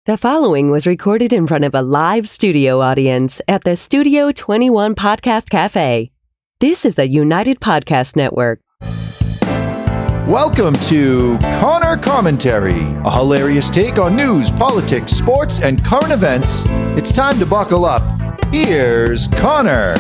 The following was recorded in front of a live studio audience at the Studio 21 Podcast Cafe. This is the United Podcast Network. Welcome to Conor Commentary, a hilarious take on news, politics, sports, and current events. It's time to buckle up. Here's Conor.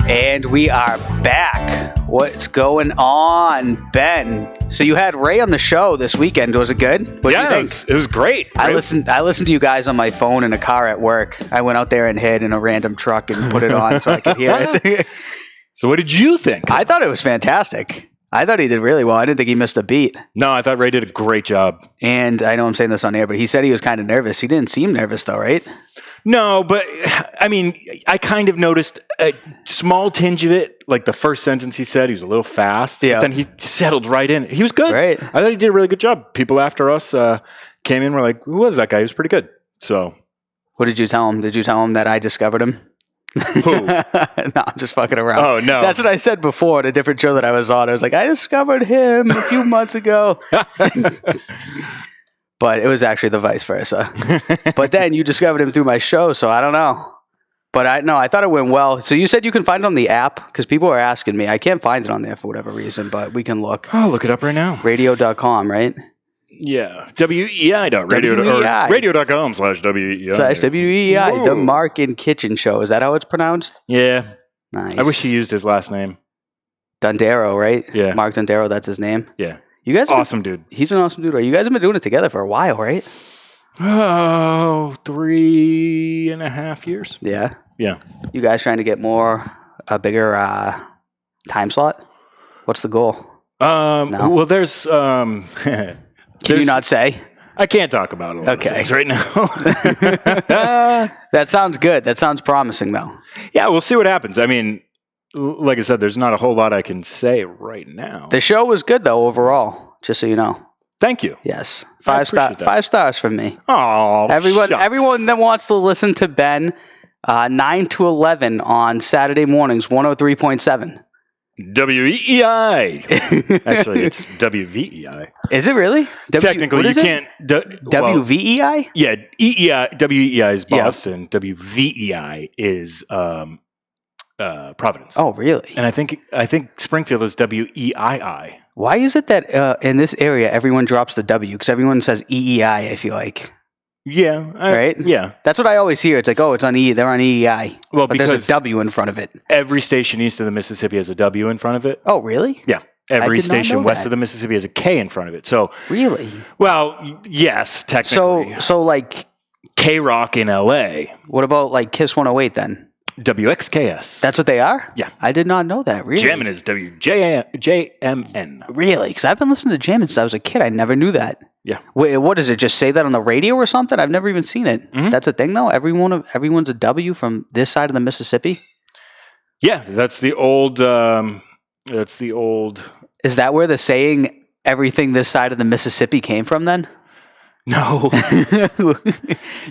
And we are back. What's going on, Ben? So you had Ray on the show this weekend. Was it good? What did you think? It was great. I listened to you guys on my phone in a car at work. I went out there and hid in a random truck and put it on so I could hear it. So what did you think? I thought it was fantastic. I thought he did really well. I didn't think he missed a beat. No, I thought Ray did a great job. And I know I'm saying this on air, but he said he was kind of nervous. He didn't seem nervous though, right? No, but I mean, I kind of noticed a small tinge of it. Like the first sentence he said, he was a little fast. Yeah. But then he settled right in. He was good. Right. I thought he did a really good job. People after us came in and were like, who was that guy? He was pretty good. So. What did you tell him? Did you tell him that I discovered him? Who? No, I'm just fucking around. Oh, no. That's what I said before at a different show that I was on. I was like, I discovered him a few months ago. But it was actually the vice versa. But then you discovered him through my show, so I don't know. But I thought it went well. So you said you can find it on the app? Because people are asking me. I can't find it on there for whatever reason, but we can look. I'll look it up right now. Radio.com, right? Yeah. Radio.com/WEI. /WEI, the Mark and Kitchen Show. Is that how it's pronounced? Yeah. Nice. I wish he used his last name. Dundero, right? Yeah. Mark Dundero, that's his name? Yeah. You guys awesome dude. He's an awesome dude. Right? You guys have been doing it together for a while, right? Oh, 3.5 years. Yeah. Yeah. You guys trying to get a bigger time slot? What's the goal? No? Well, there's Can you not say? I can't talk about a lot of things right now. That sounds good. That sounds promising, though. Yeah, we'll see what happens. I mean, like I said, there's not a whole lot I can say right now. The show was good, though, overall, just so you know. Thank you. Yes. 5 stars from me. Oh, everyone that wants to listen to Ben, 9 to 11 on Saturday mornings, 103.7. WEI. Actually, it's WVEI. Is it really? Technically, you can't. WVEI? Yeah, WEI is Boston. WVEI is Providence. Oh, really? And I think Springfield is WEII. Why is it that in this area everyone drops the W? Because everyone says EEI, I feel like. Yeah. Right? Yeah. That's what I always hear. It's like, oh, it's on E. They're on EEI. Well, but there's a W in front of it. Every station east of the Mississippi has a W in front of it. Oh, really? Yeah. Every station west of the Mississippi has a K in front of it. So really? Well, yes, technically. So like K-Rock in LA. What about like Kiss 108 then? WXKS. That's what they are? Yeah. I did not know that, really. Jammin' is WJMN. Really? Because I've been listening to Jammin' since I was a kid. I never knew that. Yeah. Wait, what does it just say that on the radio or something? I've never even seen it. Mm-hmm. That's a thing, though? Everyone's a W from this side of the Mississippi? Yeah, that's the old... Is that where the saying, everything this side of the Mississippi came from, then? No.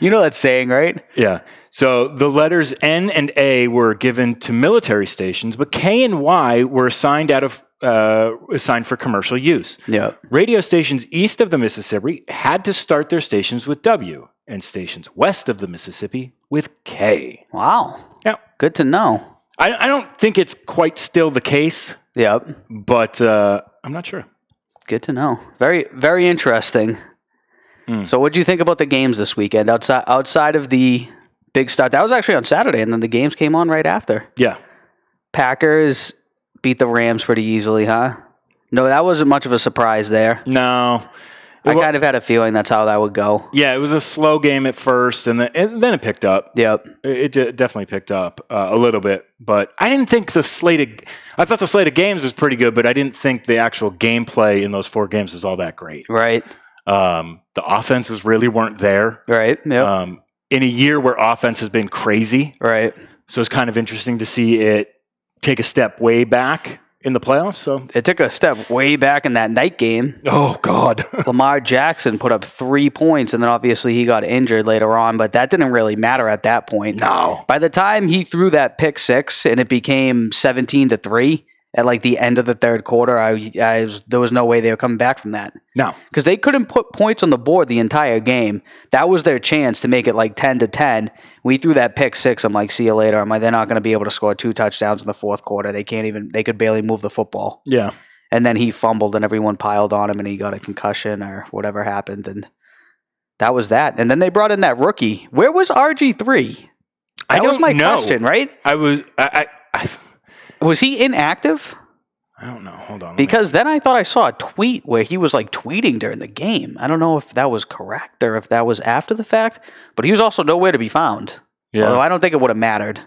You know that saying, right? Yeah. So the letters N and A were given to military stations, but K and Y were assigned for commercial use. Yeah. Radio stations east of the Mississippi had to start their stations with W, and stations west of the Mississippi with K. Wow. Yeah. Good to know. I don't think it's quite still the case. Yep. But I'm not sure. Good to know. Very, very interesting. So what did you think about the games this weekend outside of the big start? That was actually on Saturday, and then the games came on right after. Yeah. Packers beat the Rams pretty easily, huh? No, that wasn't much of a surprise there. No. I kind of had a feeling that's how that would go. Yeah, it was a slow game at first, and then it picked up. Yep. It definitely picked up a little bit, but I didn't think I thought the slate of games was pretty good, but I didn't think the actual gameplay in those 4 games was all that great. Right. The offenses really weren't there. Right. Yep. In a year where offense has been crazy. Right. So it's kind of interesting to see it take a step way back in the playoffs. So it took a step way back in that night game. Oh, God. Lamar Jackson put up 3 points, and then obviously he got injured later on, but that didn't really matter at that point. No. By the time he threw that pick 6 and it became 17-3, at like the end of the third quarter, there was no way they were coming back from that. No. Because they couldn't put points on the board the entire game. That was their chance to make it like 10-10. We threw that pick six. I'm like, see you later. I'm like, they're not going to be able to score 2 touchdowns in the fourth quarter. They could barely move the football. Yeah. And then he fumbled and everyone piled on him and he got a concussion or whatever happened. And that was that. And then they brought in that rookie. Where was RG3? That was my question, right? Was he inactive? I don't know. Hold on. Because then I thought I saw a tweet where he was like tweeting during the game. I don't know if that was correct or if that was after the fact, but he was also nowhere to be found. Yeah. Although I don't think it would have mattered.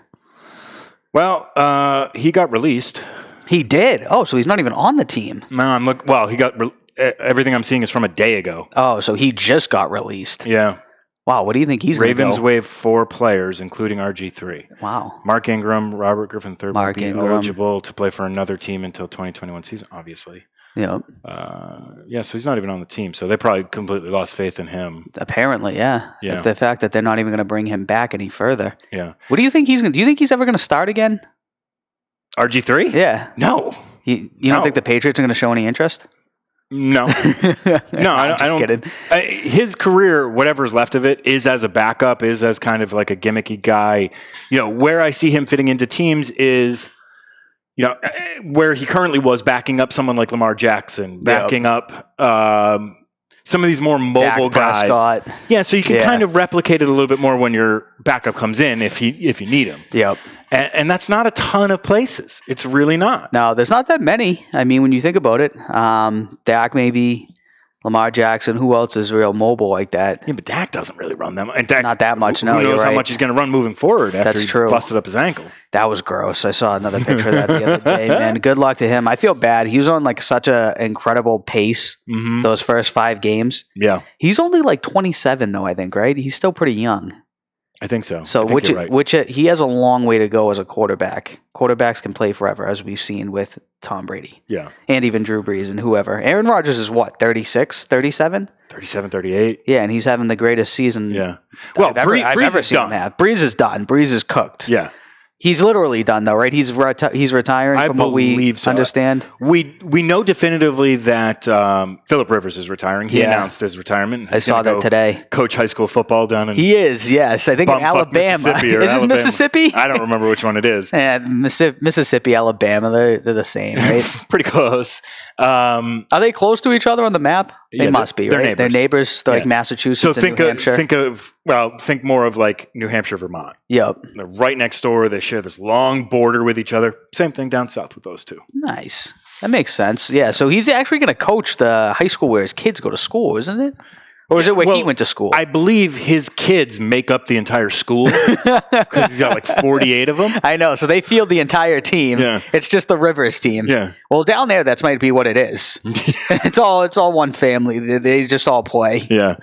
Well, he got released. He did. Oh, so he's not even on the team. No, he got everything I'm seeing is from a day ago. Oh, so he just got released. Yeah. Wow, what do you think he's going to go? Ravens waive 4 players, including RG3. Wow. Mark Ingram, Robert Griffin III will be eligible to play for another team until 2021 season, obviously. Yep. So he's not even on the team, so they probably completely lost faith in him. Apparently, yeah. If the fact that they're not even going to bring him back any further. Yeah. What do you think he's going to do? You think he's ever going to start again? RG3? Yeah. No. You don't think the Patriots are going to show any interest? No. No, I don't. Kidding. His career, whatever's left of it, is as a backup, is as kind of like a gimmicky guy. Where I see him fitting into teams is, where he currently was backing up someone like Lamar Jackson, backing up some of these more mobile guys. Prescott. Yeah, so you can kind of replicate it a little bit more when your backup comes in if you need him. Yep. And that's not a ton of places. It's really not. No, there's not that many. I mean, when you think about it, Dak maybe, Lamar Jackson. Who else is real mobile like that? Yeah, but Dak doesn't really run them. And Dak, not that much. No, who knows you're right. how much he's going to run moving forward after he busted up his ankle. That was gross. I saw another picture of that the other day, man. Good luck to him. I feel bad. He was on like such an incredible pace those first 5 games. Yeah. He's only like 27 though, I think, right? He's still pretty young. I think so. So he has a long way to go as a quarterback. Quarterbacks can play forever, as we've seen with Tom Brady. Yeah. And even Drew Brees and whoever. Aaron Rodgers is what, 36, 37? 37, 38. Yeah, and he's having the greatest season I've ever seen him have. Brees is done. Brees is cooked. Yeah. He's literally done though, right? He's retiring from what we understand. We know definitively that Phillip Rivers is retiring. He announced his retirement. I saw that today. Coach high school football down in He is, yes. I think in Alabama. Is it Mississippi? I don't remember which one it is. Mississippi, Alabama, they're the same, right? Pretty close. Are they close to each other on the map? They must be, right? They're neighbors. They're like Massachusetts and New Hampshire. Think more of like New Hampshire, Vermont. Yep. They're right next door. They share this long border with each other. Same thing down south with those two. Nice. That makes sense. Yeah. So he's actually going to coach the high school where his kids go to school, isn't it? Or is it where he went to school? I believe his kids make up the entire school because he's got like 48 of them. I know. So they field the entire team. Yeah. It's just the Rivers team. Yeah. Well, down there, that might be what it is. It's all one family. They just all play. Yeah.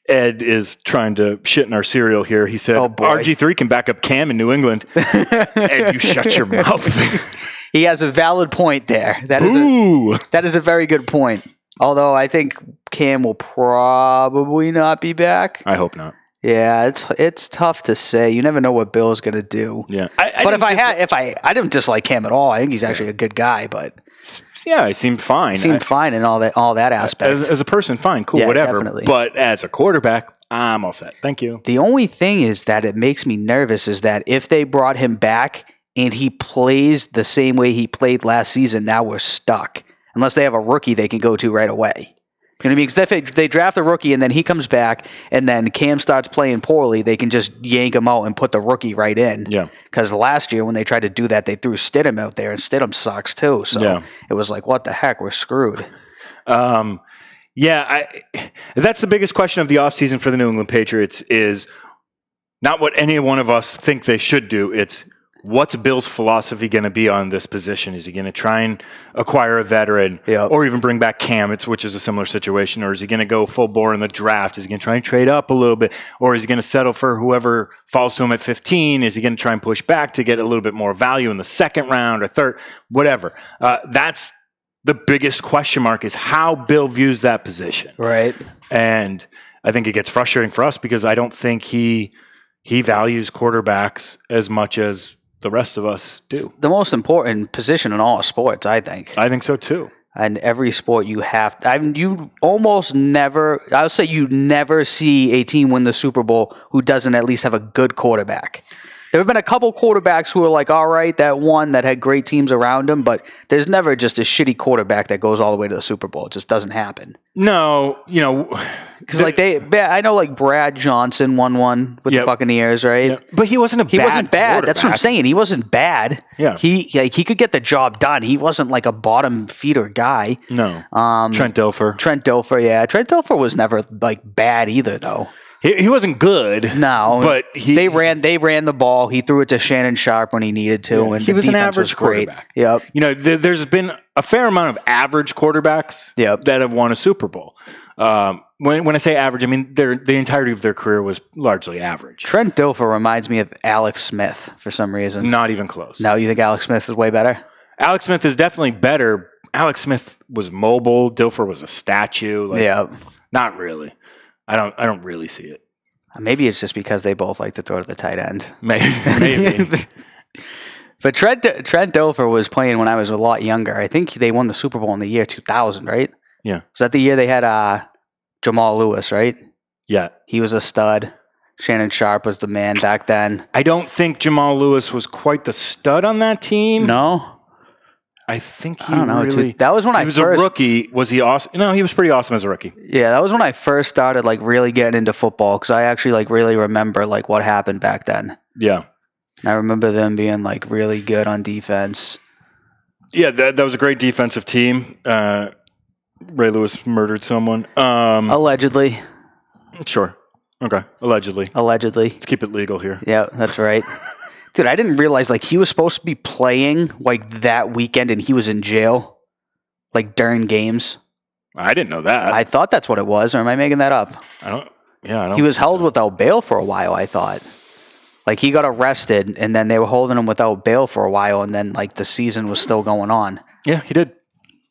Ed is trying to shit in our cereal here. He said, RG3 can back up Cam in New England. Ed, you shut your mouth. He has a valid point there. That is a very good point. Although I think Cam will probably not be back. I hope not. Yeah, it's tough to say. You never know what Bill's going to do. Yeah. I didn't dislike Cam at all. I think he's actually a good guy, but yeah, he seemed fine. Fine in all that aspect. As a person, fine, cool, whatever. Definitely. But as a quarterback, I'm all set. Thank you. The only thing is that it makes me nervous is that if they brought him back and he plays the same way he played last season, now we're stuck. Unless they have a rookie they can go to right away. You know what I mean? Because if they draft a rookie and then he comes back and then Cam starts playing poorly, they can just yank him out and put the rookie right in. Yeah. Because last year when they tried to do that, they threw Stidham out there, and Stidham sucks too. So it was like, what the heck? We're screwed. That's the biggest question of the offseason for the New England Patriots is not what any one of us think they should do. It's what's Bill's philosophy going to be on this position? Is he going to try and acquire a veteran or even bring back Cam, which is a similar situation? Or is he going to go full bore in the draft? Is he going to try and trade up a little bit? Or is he going to settle for whoever falls to him at 15? Is he going to try and push back to get a little bit more value in the second round or third? Whatever. That's the biggest question mark, is how Bill views that position. Right. And I think it gets frustrating for us because I don't think he values quarterbacks as much as the rest of us do. The most important position in all sports, I think. I think so too. And every sport you have, you almost never, I would say you never see a team win the Super Bowl who doesn't at least have a good quarterback. There have been a couple quarterbacks who are like, all right, that one that had great teams around him, but there's never just a shitty quarterback that goes all the way to the Super Bowl. It just doesn't happen. No, because I know like Brad Johnson won one with the Buccaneers, right? Yeah. But he wasn't He wasn't bad. That's what I'm saying. He wasn't bad. Yeah, he could get the job done. He wasn't like a bottom feeder guy. No. Trent Dilfer. Yeah. Trent Dilfer was never like bad either, though. He wasn't good. No, but they ran the ball. He threw it to Shannon Sharp when he needed to, and he was an average quarterback. Yep. There's been a fair amount of average quarterbacks that have won a Super Bowl. When I say average, I mean the entirety of their career was largely average. Trent Dilfer reminds me of Alex Smith for some reason. Not even close. No, you think Alex Smith is way better? Alex Smith is definitely better. Alex Smith was mobile. Dilfer was a statue. Not really. I don't really see it. Maybe it's just because they both like to throw to the tight end. Maybe. But Trent Dilfer was playing when I was a lot younger. I think they won the Super Bowl in the year 2000, right? Yeah. Was that the year they had Jamal Lewis, right? Yeah. He was a stud. Shannon Sharp was the man back then. I don't think Jamal Lewis was quite the stud on that team. No? I think I don't know. Really, that was when he was a rookie. Was he awesome? No, he was pretty awesome as a rookie. Yeah, that was when I first started like really getting into football because I actually like really remember like what happened back then. Yeah, I remember them being like really good on defense. Yeah, that was a great defensive team. Ray Lewis murdered someone. Allegedly. Sure. Okay. Allegedly. Let's keep it legal here. Yeah, that's right. Dude, I didn't realize like he was supposed to be playing like that weekend and he was in jail like during games. I didn't know that. I thought that's what it was, or am I making that up? I don't. He was held without bail for a while, I thought. Like he got arrested and then they were holding him without bail for a while and then like the season was still going on. Yeah, he did.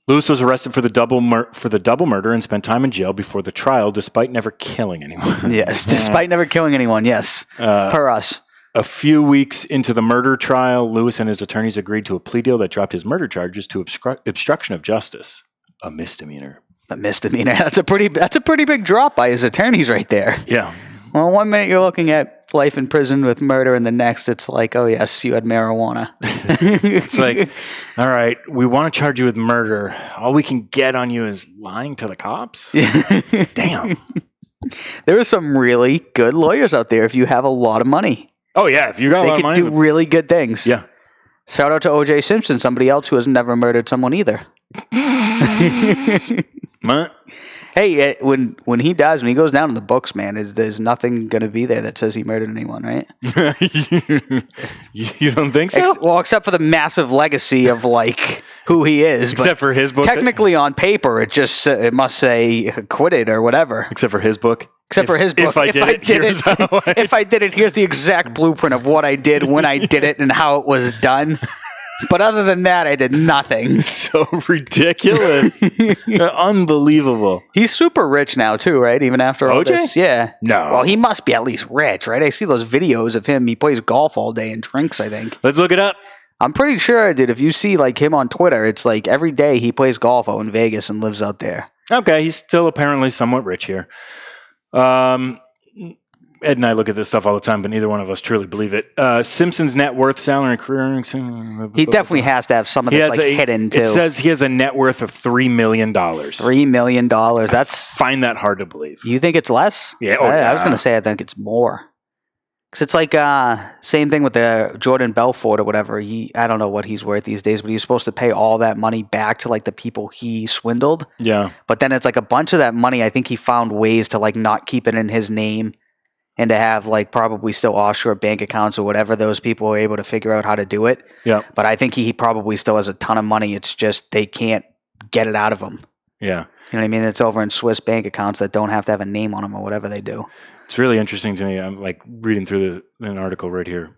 Lewis was arrested for the double murder and spent time in jail before the trial despite never killing anyone. Yes, despite never killing anyone, yes. Per us. A few weeks into the murder trial, Lewis and his attorneys agreed to a plea deal that dropped his murder charges to obstruction of justice, a misdemeanor. A misdemeanor. That's a pretty big drop by his attorneys right there. Yeah. Well, 1 minute you're looking at life in prison with murder, and the next it's like, oh yes, you had marijuana. It's like, all right, we want to charge you with murder. All we can get on you is lying to the cops? Damn. There are some really good lawyers out there if you have a lot of money. Oh, yeah. If you got a lot of money. They could do really good things. Yeah. Shout out to O.J. Simpson, somebody else who has never murdered someone either. Hey, when he dies, when he goes down in the books, man, there's nothing going to be there that says he murdered anyone, right? You don't think so? Well, except for the massive legacy of like who he is. Except for his book. Technically, on paper, it must say acquitted or whatever. Except for his book. Except for his book. If I did it, here's the exact blueprint of what I did, when I did it, and how it was done. But other than that, I did nothing. So ridiculous. Unbelievable. He's super rich now, too, right? Even after all OJ? this. Yeah. No. Well, he must be at least rich, right? I see those videos of him. He plays golf all day and drinks, I think. Let's look it up. I'm pretty sure, dude, if you see like him on Twitter, it's like every day he plays golf out in Vegas and lives out there. Okay, he's still apparently somewhat rich here. Ed and I look at this stuff all the time, but neither one of us truly believe it. Simpson's net worth, salary, and career earnings. He definitely has to have some of this like hidden too. It says he has a net worth of $3 million. $3 million. That's find that hard to believe. You think it's less? Yeah. I was going to say I think it's more. Because it's like same thing with the Jordan Belfort or whatever. I don't know what he's worth these days, but he's supposed to pay all that money back to like the people he swindled. Yeah. But then it's like a bunch of that money. I think he found ways to like not keep it in his name and to have like probably still offshore bank accounts or whatever. Those people were able to figure out how to do it. Yeah. But I think he probably still has a ton of money. It's just they can't get it out of him. Yeah. You know what I mean? It's over in Swiss bank accounts that don't have to have a name on them or whatever they do. It's really interesting to me. I'm like reading through an article right here.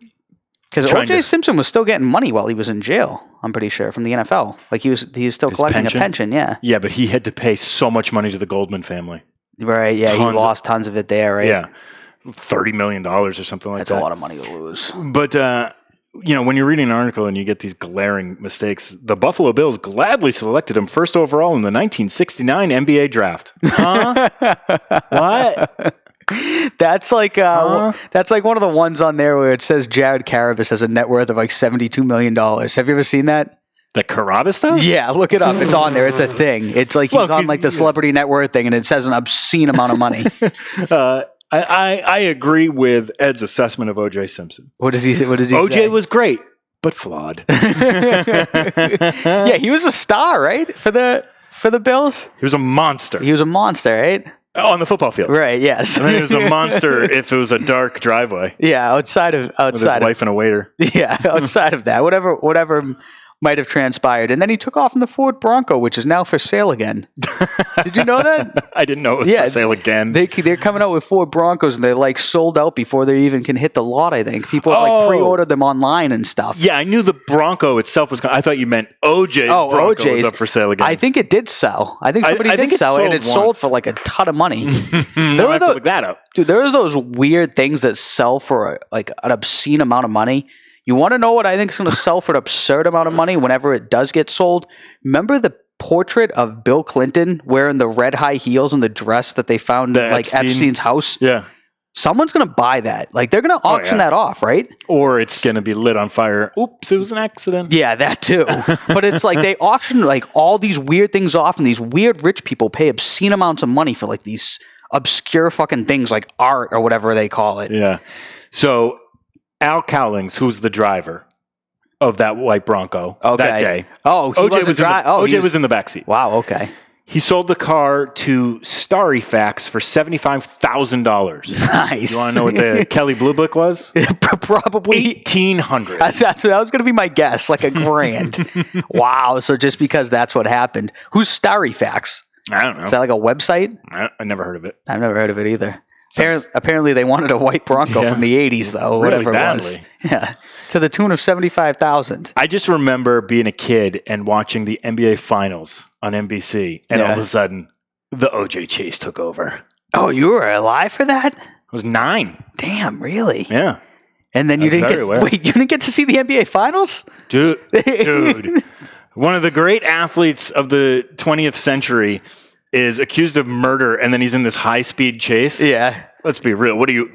Because O.J. Simpson was still getting money while he was in jail, I'm pretty sure, from the NFL. Like he was still collecting a pension, yeah. Yeah, but he had to pay so much money to the Goldman family. Right, yeah, he lost tons of it there, right? Yeah. $30 million or something like that. That's a lot of money to lose. But when you're reading an article and you get these glaring mistakes, the Buffalo Bills gladly selected him first overall in the 1969 NBA draft. Huh? What? That's like that's like one of the ones on there where it says Jared Carabas has a net worth of like $72 million. Have you ever seen that? The Carabas stuff? Yeah, look it up. It's on there. It's a thing. It's like he's on like the celebrity net worth thing, and it says an obscene amount of money. I agree with Ed's assessment of O.J. Simpson. What does he say? O.J. was great, but flawed. Yeah, he was a star, right? For the Bills? He was a monster. He was a monster, right? Oh, on the football field. Right, yes. And then he was a monster if it was a dark driveway. Yeah, outside with his wife and a waiter. Yeah, outside of that. Whatever might have transpired. And then he took off in the Ford Bronco, which is now for sale again. Did you know that? I didn't know it was for sale again. They're coming out with Ford Broncos, and they're like sold out before they even can hit the lot, I think. People have like pre-ordered them online and stuff. Yeah, I knew the Bronco itself was I thought you meant OJ's Bronco was up for sale again. I think it did sell. I think somebody did sell it, and it sold for like a ton of money. I'll have to look that up. Dude, there are those weird things that sell for like an obscene amount of money. You want to know what I think is going to sell for an absurd amount of money whenever it does get sold? Remember the portrait of Bill Clinton wearing the red high heels and the dress that they found at like Epstein's house? Yeah. Someone's going to buy that. Like, they're going to auction that off, right? Or it's going to be lit on fire. Oops, it was an accident. Yeah, that too. But it's like they auction like all these weird things off, and these weird rich people pay obscene amounts of money for like these obscure fucking things like art or whatever they call it. Yeah. So Al Cowlings, who's the driver of that white Bronco that day. Oh, OJ was in the backseat. Wow, okay. He sold the car to Starifax for $75,000. Nice. You want to know what the Kelly Blue Book was? Probably $1,800. That was going to be my guess, like $1,000. Wow. So just because that's what happened. Who's Starifax? I don't know. Is that like a website? I never heard of it. I've never heard of it either. Apparently they wanted a white Bronco from the 80s, though, really whatever badly. it was. Yeah, to the tune of $75,000. I just remember being a kid and watching the NBA Finals on NBC, and all of a sudden, the OJ chase took over. Oh, you were alive for that? I was 9. Damn, really? Yeah. And then you didn't get to see the NBA Finals? Dude. One of the great athletes of the 20th century is accused of murder, and then he's in this high-speed chase. Yeah. Let's be real. What do you...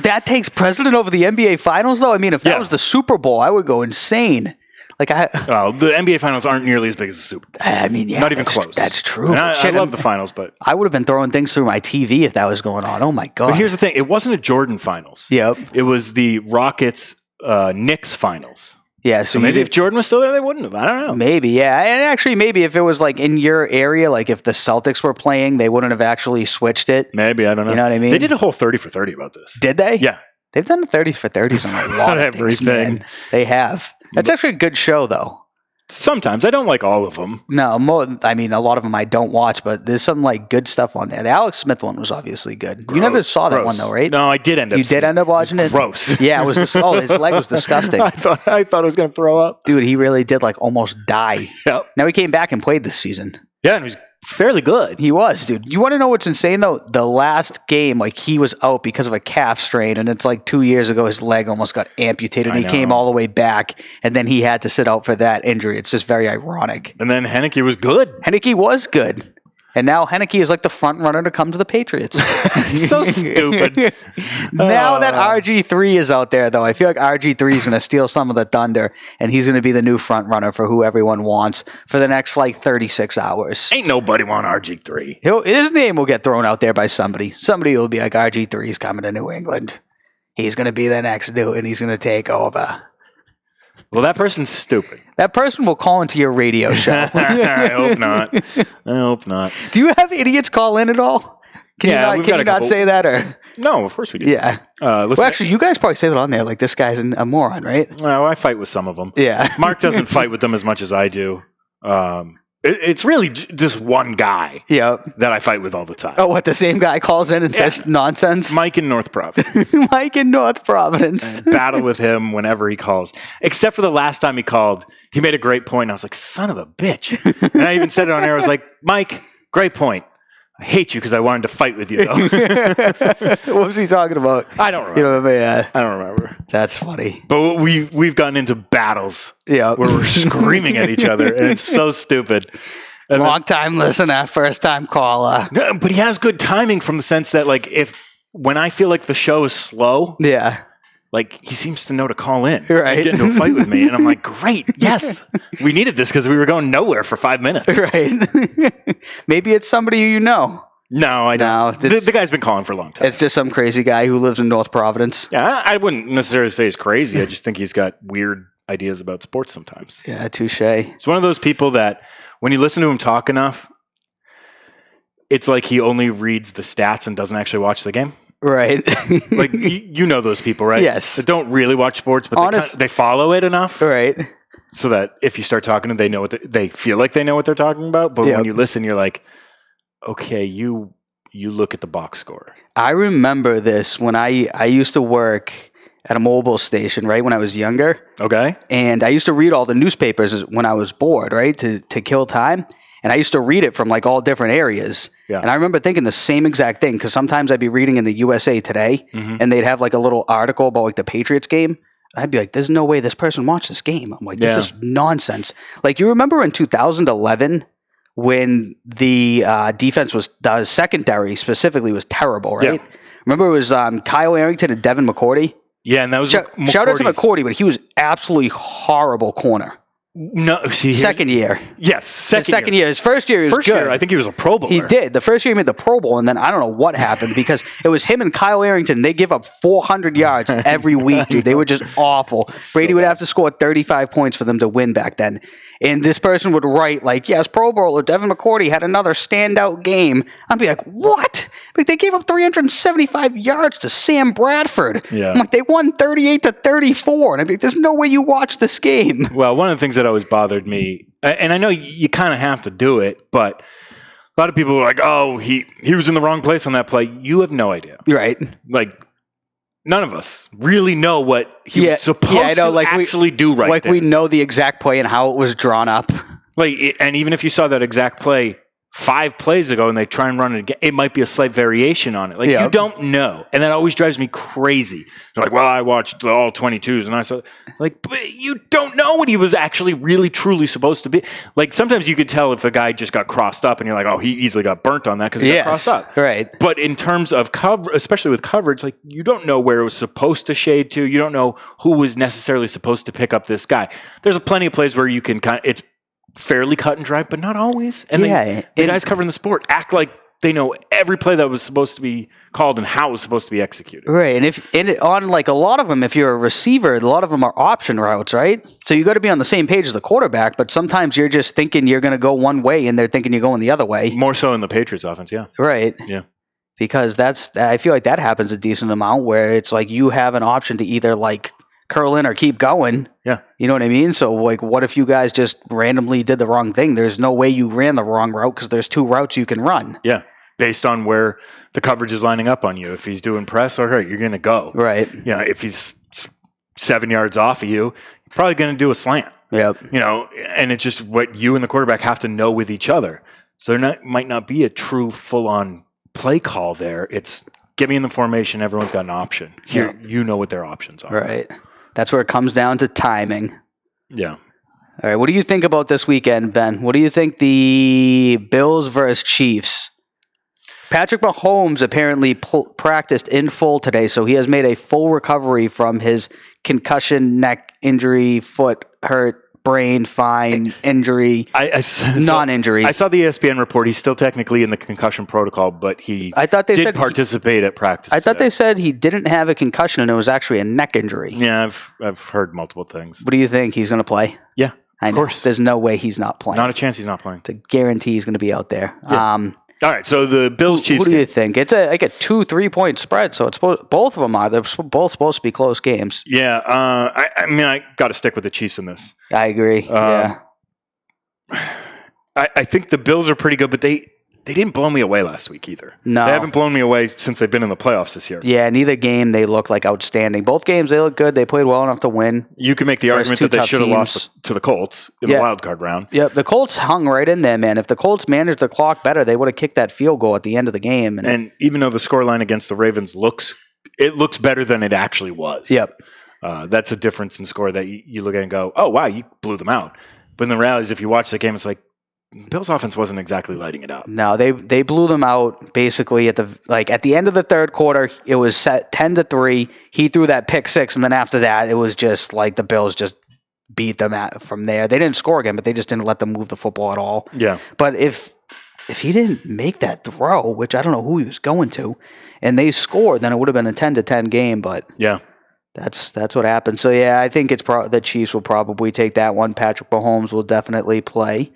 That takes precedent over the NBA Finals, though? I mean, if that was the Super Bowl, I would go insane. The NBA Finals aren't nearly as big as the Super Bowl. I mean, yeah. Not even close. That's true. I love the Finals, but... I would have been throwing things through my TV if that was going on. Oh, my God. But here's the thing. It wasn't a Jordan Finals. Yep. It was the Rockets-Knicks Finals. Yeah, so maybe if Jordan was still there, they wouldn't have. I don't know. Maybe, yeah. And actually, maybe if it was like in your area, like if the Celtics were playing, they wouldn't have actually switched it. Maybe, I don't know. You know what I mean? They did a whole 30 for 30 about this. Did they? Yeah. They've done 30 for 30s on a lot of things, man. They have. That's actually a good show, though. Sometimes. I don't like all of them. No, a lot of them I don't watch, but there's some like good stuff on there. The Alex Smith one was obviously good. You never saw that one though, right? No, I did end up. You did end up watching it? Gross. Yeah, it was. His leg was disgusting. I thought I was going to throw up. Dude, he really did like almost die. Yep. Now he came back and played this season. Yeah, and he was fairly good. He was, dude. You want to know what's insane though? The last game, like he was out because of a calf strain, and it's like 2 years ago his leg almost got amputated. And he came all the way back, and then he had to sit out for that injury. It's just very ironic. And then Henneke was good. Henneke was good. And now Henneke is like the front runner to come to the Patriots. So stupid. Now that RG3 is out there, though, I feel like RG3 is going to steal some of the thunder, and he's going to be the new front runner for who everyone wants for the next like 36 hours. Ain't nobody want RG3. His name will get thrown out there by somebody. Somebody will be like, RG3 is coming to New England. He's going to be the next dude, and he's going to take over. Well, that person's stupid. That person will call into your radio show. I hope not. Do you have idiots call in at all? Can you not say that? Or no, of course we do. Yeah. Well, actually, you guys probably say that on there. Like, this guy's a moron, right? Well, I fight with some of them. Yeah. Mark doesn't fight with them as much as I do. It's really just one guy that I fight with all the time. Oh, what? The same guy calls in and says nonsense? Mike in North Providence. Mike in North Providence. I battle with him whenever he calls. Except for the last time he called, he made a great point. And I was like, son of a bitch. And I even said it on air. I was like, Mike, great point. I hate you because I wanted to fight with you, though. What was he talking about? I don't remember. You know what I mean? Yeah. I don't remember. That's funny. But we've gotten into battles Yeah. where we're screaming at each other, and it's so stupid. And Long time listener, first time caller. no, but he has good timing from the sense that, like, when I feel like the show is slow, Yeah. like, he seems to know to call in Right. and get into a fight with me. And I'm like, great, yes. We needed this because we were going nowhere for 5 minutes. Right. Maybe it's somebody you know. No, I don't. No, The guy's been calling for a long time. It's just some crazy guy who lives in North Providence. Yeah, I wouldn't necessarily say he's crazy. I just think he's got weird ideas about sports sometimes. Yeah, touche. It's one of those people that when you listen to him talk enough, it's like he only reads the stats and doesn't actually watch the game. Right. Like, you know those people, right? Yes. That don't really watch sports, but they follow it enough Right. so that if you start talking to them, they know they feel like they know what they're talking about. But when you listen, you're like, okay, you look at the box score. I remember this when I used to work at a mobile station, right, when I was younger. Okay. And I used to read all the newspapers when I was bored, right, to kill time. And I used to read it from like all different areas. Yeah. And I remember thinking the same exact thing because sometimes I'd be reading in the USA Today and they'd have like a little article about like the Patriots game. I'd be like, there's no way this person watched this game. I'm like, this is nonsense. Like, you remember in 2011 when the defense the secondary specifically was terrible, right? Yeah. Remember it was Kyle Arrington and Devin McCourty? Yeah, and that was Shout out to McCourty, but he was absolutely horrible corner. No, see, Second year. Yes, second year. His first year, he was First good. year, I think he was a Pro Bowler. He did. The first year he made the Pro Bowl, and then I don't know what happened because it was him and Kyle Arrington. They give up 400 yards every week, dude. They were just awful. Brady would have to score 35 points for them to win back then. And this person would write like, yes, Pro Bowler Devin McCourty had another standout game. I'd be like, what? Like, they gave up 375 yards to Sam Bradford. Yeah. I'm like, they won 38-34. And I'd be like, there's no way you watched this game. Well, one of the things that always bothered me, and I know you kind of have to do it, but a lot of people are like, oh, he was in the wrong place on that play. You have no idea. Right. Like, none of us really know what he was supposed to actually do right Like, there. we know the exact play and how it was drawn up. Like, and even if you saw that exact play 5 plays ago and they try and run it again, it might be a slight variation on it. Like, you don't know. And that always drives me crazy. They're like, well, I watched all 22s and I saw, like, but you don't know what he was actually really truly supposed to be. Like, sometimes you could tell if a guy just got crossed up and you're like, oh, he easily got burnt on that because he got crossed up. Right. But in terms of cover, especially with coverage, like, you don't know where it was supposed to shade to. You don't know who was necessarily supposed to pick up this guy. There's plenty of plays where you can it's fairly cut and dry, but not always. And the guys covering the sport act like they know every play that was supposed to be called and how it was supposed to be executed. Right. And on like a lot of them, if you're a receiver, a lot of them are option routes, right? So you got to be on the same page as the quarterback, but sometimes you're just thinking you're going to go one way and they're thinking you're going the other way. More so in the Patriots offense, yeah. Right. Yeah. Because I feel like that happens a decent amount where it's like you have an option to either like curl in or keep going. Yeah. You know what I mean? So, like, what if you guys just randomly did the wrong thing? There's no way you ran the wrong route because there's 2 routes you can run. Yeah. Based on where the coverage is lining up on you. If he's doing press, all right, you're going to go. Right. You know, if he's 7 yards off of you, you're probably going to do a slant. Yep. You know, and it's just what you and the quarterback have to know with each other. So there might not be a true full-on play call there. It's give me in the formation. Everyone's got an option. Here, you know what their options are. Right. That's where it comes down to timing. Yeah. All right. What do you think about this weekend, Ben? What do you think the Bills versus Chiefs? Patrick Mahomes apparently practiced in full today, so he has made a full recovery from his concussion, neck injury, foot hurt, brain fine, injury, non-injury. I saw the ESPN report. He's still technically in the concussion protocol, but he did participate at practice. I thought they said he didn't have a concussion and it was actually a neck injury. Yeah, I've heard multiple things. What do you think? He's going to play? Yeah, of course. There's no way he's not playing. Not a chance he's not playing. To guarantee he's going to be out there. Yeah. All right, so the Bills-Chiefs. What do you think? It's like a 2-3 point spread, so it's both of them are. They're both supposed to be close games. Yeah, I mean, I got to stick with the Chiefs in this. I agree. Yeah, I think the Bills are pretty good, but they they didn't blow me away last week either. No. They haven't blown me away since they've been in the playoffs this year. Yeah, neither game they looked like outstanding. Both games they looked good. They played well enough to win. You can make the argument that they should have lost to the Colts in the wild card round. Yeah, the Colts hung right in there, man. If the Colts managed the clock better, they would have kicked that field goal at the end of the game. And even though the scoreline against the Ravens looks better than it actually was. Yep. That's a difference in score that you look at and go, oh, wow, you blew them out. But in the reality is if you watch the game, it's like, Bill's offense wasn't exactly lighting it up. No, they blew them out basically at the end of the third quarter. It was set 10-3. He threw that pick six, and then after that, it was just like the Bills just beat them from there. They didn't score again, but they just didn't let them move the football at all. Yeah. But if he didn't make that throw, which I don't know who he was going to, and they scored, then it would have been a 10-10 game. But yeah. That's what happened. So yeah, I think it's the Chiefs will probably take that one. Patrick Mahomes will definitely play.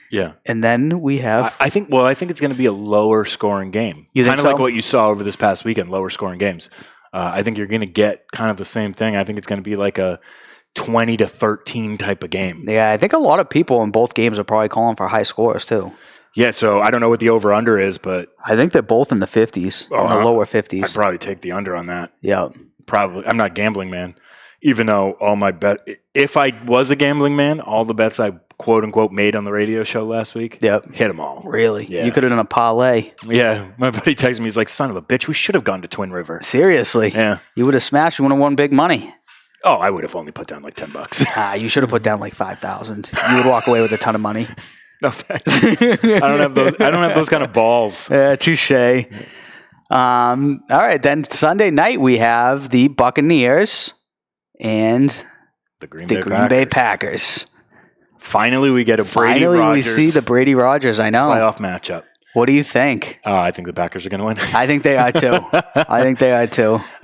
Yeah. And then we have... I think it's going to be a lower scoring game. Kind of like what you saw over this past weekend, lower scoring games. I think you're going to get kind of the same thing. I think it's going to be like a 20-13 type of game. Yeah, I think a lot of people in both games are probably calling for high scores too. Yeah, so I don't know what the over-under is, but... I think they're both in the 50s, in the lower 50s. I'd probably take the under on that. Yeah. Probably. I'm not gambling, man. Even though all my if I was a gambling man, all the bets I quote unquote made on the radio show last week, hit them all. Really? Yeah. You could have done a parlay. Yeah. My buddy texted me, he's like, son of a bitch, we should have gone to Twin River. Seriously? Yeah. You would have smashed. You would have won big money. Oh, I would have only put down like $10. You should have put down like 5,000. You would walk away with a ton of money. No thanks. I don't have those kind of balls. Yeah, touche. All right, then Sunday night we have the Buccaneers and the Green Bay Packers. Finally, we get a Brady Finally, Rodgers. we see the Brady Rodgers. I know playoff matchup. What do you think? I think the Packers are going to win. I think they are too. I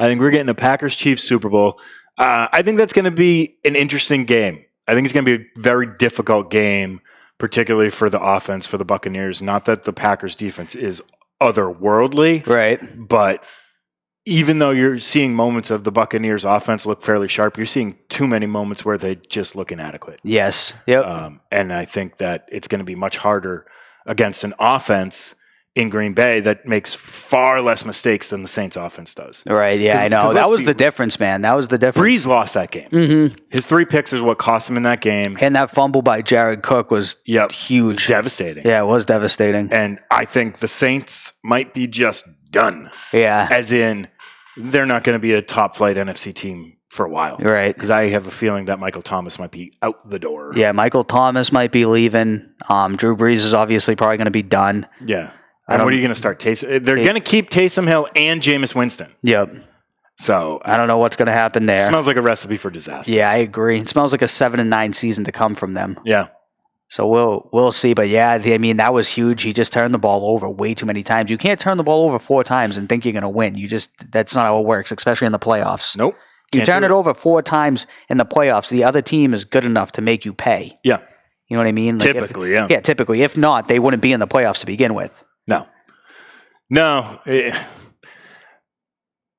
think we're getting a Packers-Chiefs Super Bowl. I think that's going to be an interesting game. I think it's going to be a very difficult game, particularly for the offense for the Buccaneers. Not that the Packers defense is otherworldly, right? But even though you're seeing moments of the Buccaneers offense look fairly sharp, you're seeing too many moments where they just look inadequate. Yes. Yep. And I think that it's going to be much harder against an offense in Green Bay that makes far less mistakes than the Saints offense does. Right. Yeah, I know. That was the difference, man. That was the difference. Breeze lost that game. Mm-hmm. His 3 picks is what cost him in that game. And that fumble by Jared Cook was huge. It was devastating. Yeah, it was devastating. And I think the Saints might be just done. Yeah. As in, they're not going to be a top flight NFC team for a while. Right. Because I have a feeling that Michael Thomas might be out the door. Yeah, Michael Thomas might be leaving. Drew Brees is obviously probably going to be done. Yeah. And what are you going to start? Taysom? They're going to keep Taysom Hill and Jameis Winston. Yep. So I don't know what's going to happen there. It smells like a recipe for disaster. Yeah, I agree. It smells like a 7-9 season to come from them. Yeah. So we'll see. But yeah, I mean, that was huge. He just turned the ball over way too many times. You can't turn the ball over 4 times and think you're going to win. That's not how it works, especially in the playoffs. Nope. You turn it over 4 times in the playoffs, the other team is good enough to make you pay. Yeah. You know what I mean? Like typically, yeah. Yeah, typically. If not, they wouldn't be in the playoffs to begin with. No.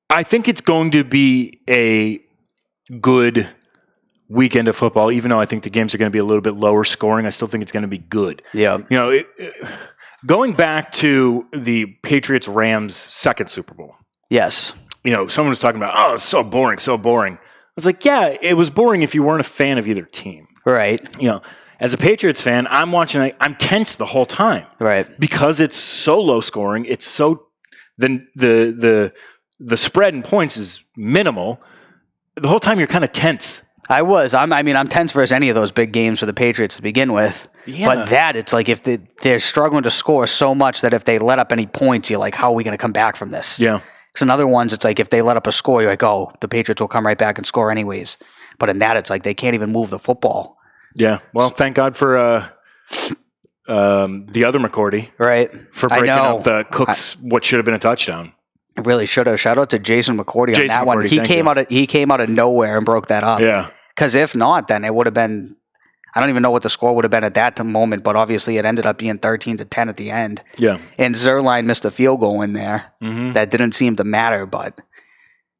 I think it's going to be a good weekend of football, even though I think the games are going to be a little bit lower scoring. I still think it's going to be good. Yeah. You know, going back to the Patriots-Rams second Super Bowl. Yes. You know, someone was talking about, it's so boring, so boring. I was like, yeah, it was boring if you weren't a fan of either team. Right. You know, as a Patriots fan, I'm watching, I'm tense the whole time. Right. Because it's so low scoring. It's so, the spread in points is minimal. The whole time you're kind of tense. I'm tense versus any of those big games for the Patriots to begin with. Yeah. But it's like if they're struggling to score so much that if they let up any points, you're like, how are we going to come back from this? Yeah. Because in other ones, it's like if they let up a score, you're like, oh, the Patriots will come right back and score anyways. But in that, it's like they can't even move the football. Yeah. Well, thank God for the other McCourty. Right. For breaking up the Cooks, what should have been a touchdown. It really should have. Shout out to Jason McCourty on that one. He came out of nowhere and broke that up. Yeah. Because if not, then it would have been, I don't even know what the score would have been at that moment, but obviously it ended up being 13-10 at the end. Yeah. And Zerline missed a field goal in there. Mm-hmm. That didn't seem to matter, but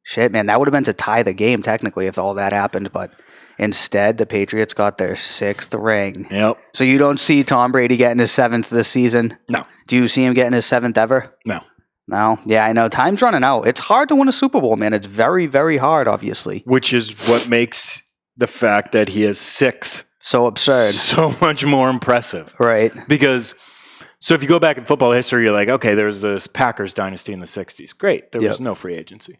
shit, man, that would have been to tie the game technically if all that happened. But Instead, the Patriots got their 6th ring. Yep. So you don't see Tom Brady getting his 7th this season? No. Do you see him getting his 7th ever? No. No? Yeah, I know. Time's running out. It's hard to win a Super Bowl, man. It's very, very hard, obviously. Which is what makes the fact that he has 6 so absurd. So much more impressive. Right. Because, so if you go back in football history, you're like, okay, there was this Packers dynasty in the 60s. Great. There was no free agency.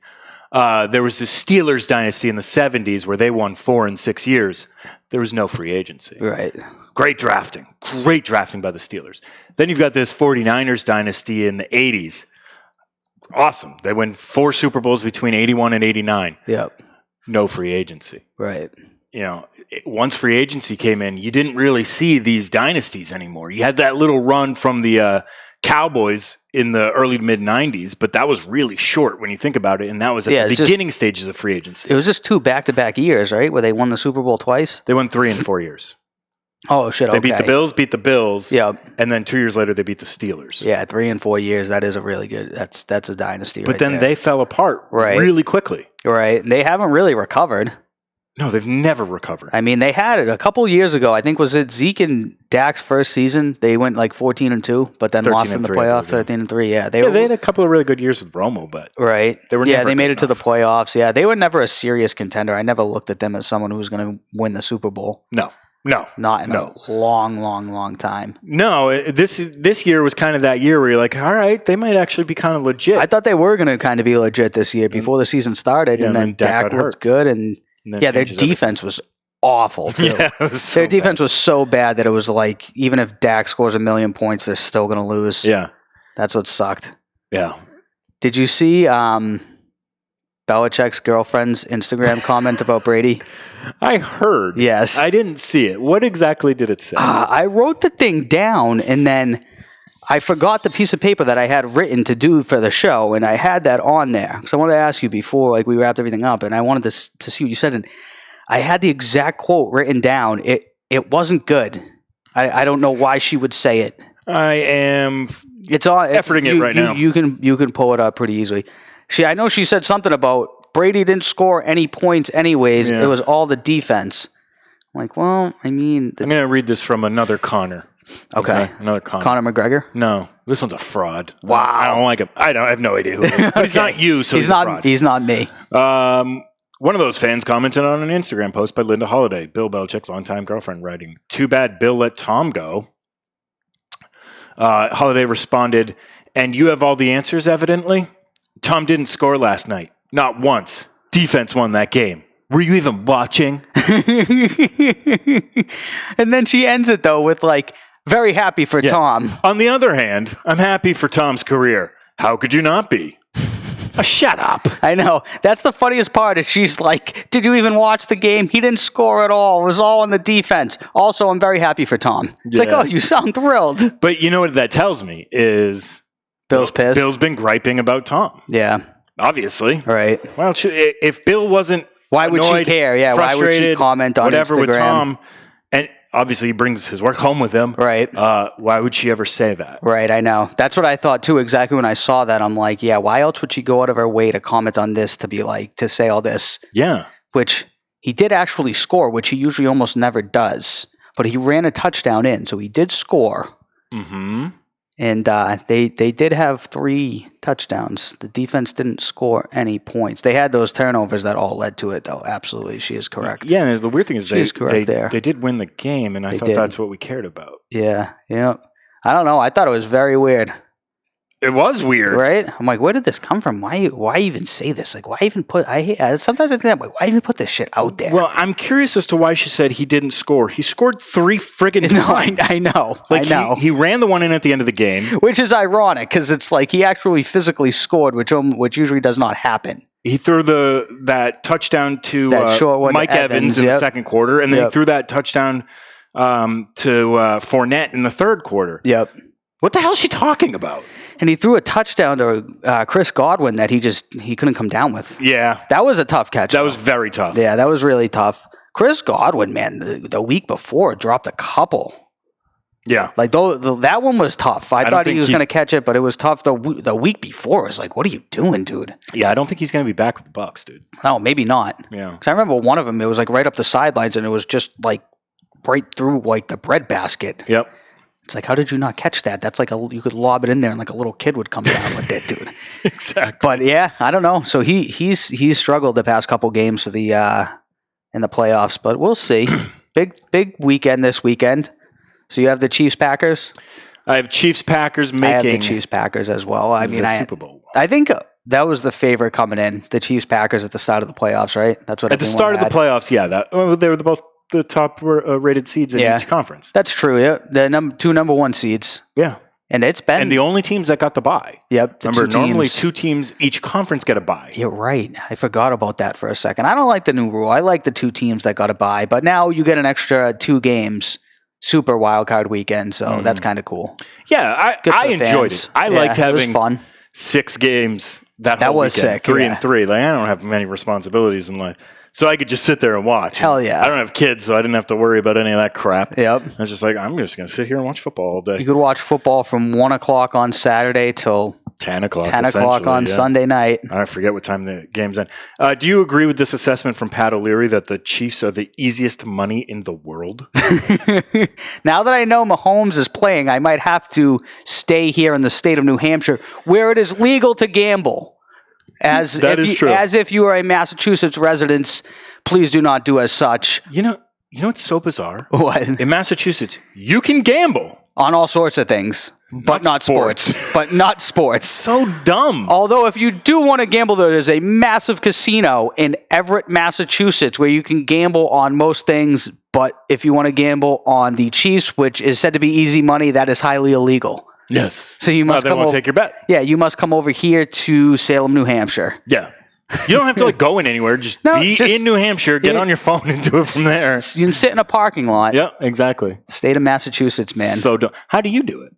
There was the Steelers dynasty in the 70s where they won 4 in 6 years. There was no free agency. Right. Great drafting by the Steelers. Then you've got this 49ers dynasty in the 80s. Awesome. They win 4 Super Bowls between 81 and 89. Yep. No free agency. Right. You know, once free agency came in, you didn't really see these dynasties anymore. You had that little run from the Cowboys in the early to mid 90s, but that was really short when you think about it, and that was at the beginning stages of free agency. It was just 2 back-to-back years, right, where they won the Super Bowl twice? They won 3 in 4 years. Oh, shit, They beat the Bills, Yep. and then 2 years later they beat the Steelers. Yeah, 3 and 4 years, that is a really good, that's a dynasty But right then there. they fell apart really quickly. Right, they haven't really recovered. No, they've never recovered. I mean, they had it a couple years ago. I think was it Zeke and Dak's first season. They went like 14-2, but then lost in the playoffs. 13-3. Yeah, they had a couple of really good years with Romo, but they were they made it to the enough. playoffs. Yeah, they were never a serious contender. I never looked at them as someone who was going to win the Super Bowl. No, not in a long time. No, this year was kind of that year where you're like, all right, they might actually be kind of legit. I thought they were going to kind of be legit this year before the season started, and then Dak looked good, and their defense was awful too. Yeah, it was so their defense was so bad that it was like, even if Dak scores 1 million points, they're still going to lose. Yeah, that's what sucked. Yeah. Did you see Belichick's girlfriend's Instagram comment about Brady? I heard. Yes. I didn't see it. What exactly did it say? I wrote the thing down, and then I forgot the piece of paper that I had written to do for the show, and I had that on there. So I wanted to ask you before we wrapped everything up, and I wanted to see what you said. And I had the exact quote written down. It wasn't good. I don't know why she would say it. I am efforting it right now. You can pull it up pretty easily. I know she said something about Brady didn't score any points anyways. Yeah. It was all the defense. I'm like, well, I mean... I'm going to read this from another Connor. Okay. Another Connor. Conor McGregor? No. This one's a fraud. Wow. I don't like him. I have no idea who he is. Okay. He's not you, so he's a fraud. He's not me. One of those fans commented on an Instagram post by Linda Holiday, Bill Belichick's longtime girlfriend, writing, "Too bad Bill let Tom go." Holiday responded, "And you have all the answers, evidently? Tom didn't score last night. Not once. Defense won that game. Were you even watching?" And then she ends it, though, with like, very happy for Tom. On the other hand, I'm happy for Tom's career. How could you not be? Shut up. I know. That's the funniest part is she's like, did you even watch the game? He didn't score at all. It was all on the defense. Also, I'm very happy for Tom. It's like, oh, you sound thrilled. But you know what that tells me is... Bill's pissed. Bill's been griping about Tom. Yeah. Obviously. Right. Well, if Bill wasn't Why would she care? Yeah, why would she comment on whatever Instagram? With Tom, and obviously he brings his work home with him. Right. Why would she ever say that? Right, I know. That's what I thought too. Exactly when I saw that, I'm like, yeah, why else would she go out of her way to comment on this, to be like, to say all this? Yeah. Which he did actually score, which he usually almost never does. But he ran a touchdown in, so he did score. Mm-hmm. And they did have 3 touchdowns. The defense didn't score any points. They had those turnovers that all led to it, though. Absolutely, she is correct. Yeah, and the weird thing is they did win the game, and I thought that's what we cared about. Yeah. I don't know. I thought it was very weird. It was weird, right? I'm like, where did this come from? Why even say this? Like, why even put? Sometimes I think that, like, why even put this shit out there? Well, I'm curious as to why she said he didn't score. He scored 3 friggin' times. I know. Like, I know. He ran the one in at the end of the game, which is ironic because it's like he actually physically scored, which usually does not happen. He threw that touchdown to Mike Evans in the second quarter, and then he threw that touchdown to Fournette in the third quarter. Yep. What the hell is she talking about? And he threw a touchdown to Chris Godwin that he couldn't come down with. Yeah. That was a tough catch. That was very tough. Yeah, that was really tough. Chris Godwin, man, the week before dropped a couple. Yeah. Like that one was tough. I thought he was going to catch it, but it was tough. The week before, I was like, "What are you doing, dude?" Yeah, I don't think he's going to be back with the Bucs, dude. No, maybe not. Yeah. Because I remember one of them. It was like right up the sidelines, and it was just like right through like the bread basket. Yep. It's like, how did you not catch that? That's like you could lob it in there, and like a little kid would come down with it, dude. Exactly. But yeah, I don't know. So he's struggled the past couple games for the in the playoffs, but we'll see. Big weekend this weekend. So you have the Chiefs-Packers? I have Chiefs-Packers making... I have the Chiefs-Packers as well. I mean, Super Bowl. I think that was the favorite coming in, the Chiefs-Packers at the start of the playoffs, right? That's what at the start of the playoffs, yeah. They were both the top rated seeds in each conference. That's true, yeah. The two number one seeds. Yeah. And it's been... And the only teams that got the bye. Yep. Remember, normally two teams, each conference get a bye. You're right. I forgot about that for a second. I don't like the new rule. I like the two teams that got a bye, but now you get an extra 2 games. Super wild card weekend, so that's kind of cool. Yeah, I enjoyed it. I liked having fun. 6 games that was weekend, sick. 3 and 3. Like I don't have many responsibilities in life, so I could just sit there and watch. Hell yeah! I don't have kids, so I didn't have to worry about any of that crap. Yep. I was just like, I'm just going to sit here and watch football all day. You could watch football from 1:00 on Saturday till 10 o'clock. 10 o'clock on Sunday night. I forget what time the game's end. Do you agree with this assessment from Pat O'Leary that the Chiefs are the easiest money in the world? Now that I know Mahomes is playing, I might have to stay here in the state of New Hampshire where it is legal to gamble. As if you are a Massachusetts resident, please do not do as such. You know what's so bizarre? What? In Massachusetts, you can gamble. On all sorts of things, but not sports. But not sports. So dumb. Although if you do want to gamble, there's a massive casino in Everett, Massachusetts, where you can gamble on most things. But if you want to gamble on the Chiefs, which is said to be easy money, that is highly illegal. Yes. So you must take your bet. Yeah, you must come over here to Salem, New Hampshire. Yeah. You don't have to go in anywhere. Just be in New Hampshire, get on your phone and do it from there. You can sit in a parking lot. Yeah, exactly. State of Massachusetts, man. So how do you do it?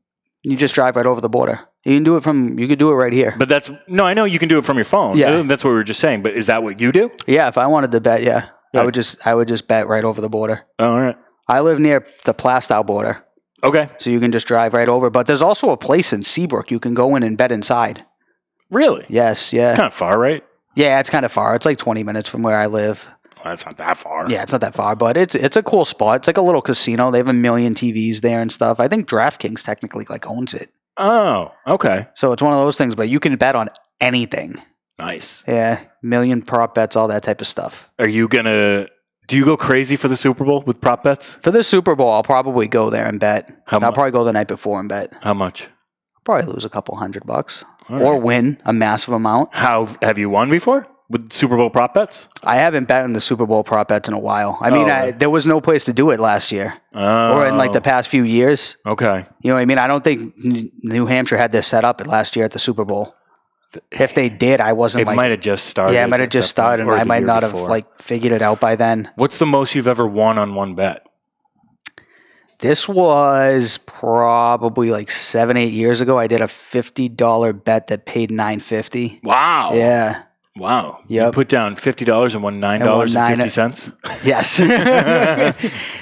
You just drive right over the border. You can do it right here. But I know you can do it from your phone. Yeah. That's what we were just saying. But is that what you do? Yeah, if I wanted to bet, yeah. Yeah. I would just bet right over the border. Oh, all right. I live near the Plastow border. Okay. So you can just drive right over. But there's also a place in Seabrook you can go in and bet inside. Really? Yes, yeah. It's kind of far, right? Yeah, it's kind of far. It's like 20 minutes from where I live. Well, that's not that far. Yeah, it's not that far, but it's a cool spot. It's like a little casino. They have 1 million TVs there and stuff. I think DraftKings technically owns it. Oh, okay. So it's one of those things, but you can bet on anything. Nice. Yeah, million prop bets, all that type of stuff. Do you go crazy for the Super Bowl with prop bets? For the Super Bowl, I'll probably go there and bet. I'll probably go the night before and bet. How much? I'll probably lose a couple $100 All or right. win a massive amount. How have you won before with Super Bowl prop bets? I haven't bet in the Super Bowl prop bets in a while. I mean, right. there was no place to do it last year or in the past few years. Okay. You know what I mean? I don't think New Hampshire had this set up last year at the Super Bowl. If they did, I wasn't It might have just started. Yeah, it might have just started, and I might not have figured it out by then. What's the most you've ever won on one bet? This was probably 7-8 years ago. I did a $50 bet that paid $9.50. Wow. Yeah. Wow. Yep. You put down $50 and won $9.50. Yes.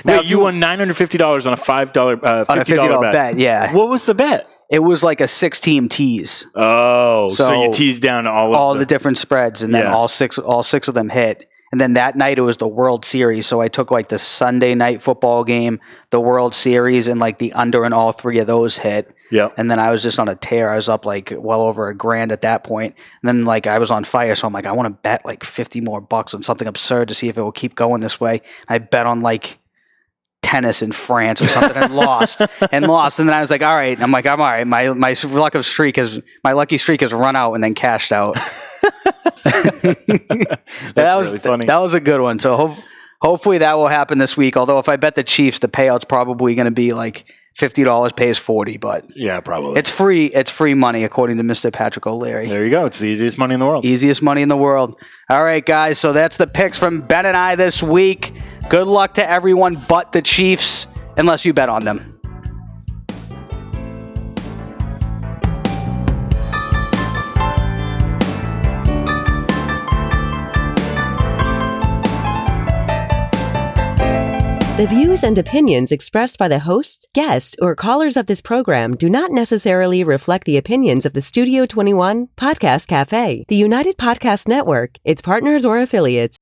Wait, you won $950 on a $50 bet. Yeah. What was the bet? It was like a 6-team tease. Oh, so you teased down all the different spreads, and then all six of them hit. And then that night it was the World Series, so I took the Sunday night football game, the World Series, and the under in all 3 of those hit. Yeah. And then I was just on a tear. I was up well over $1,000 at that point. And then I was on fire, so I'm I want to bet $50 more on something absurd to see if it will keep going this way. I bet on tennis in France or something and lost. And then I was all right. I'm all right. My lucky streak has run out and then cashed out. That was really funny. That was a good one. So hopefully that will happen this week. Although if I bet the Chiefs, the payout's probably going to be $50 pays $40, but yeah, probably it's free. It's free money according to Mr. Patrick O'Leary. There you go. It's the easiest money in the world. Easiest money in the world. All right, guys. So that's the picks from Ben and I this week. Good luck to everyone but the Chiefs, unless you bet on them. The views and opinions expressed by the hosts, guests, or callers of this program do not necessarily reflect the opinions of the Studio 21 Podcast Cafe, the United Podcast Network, its partners, or affiliates.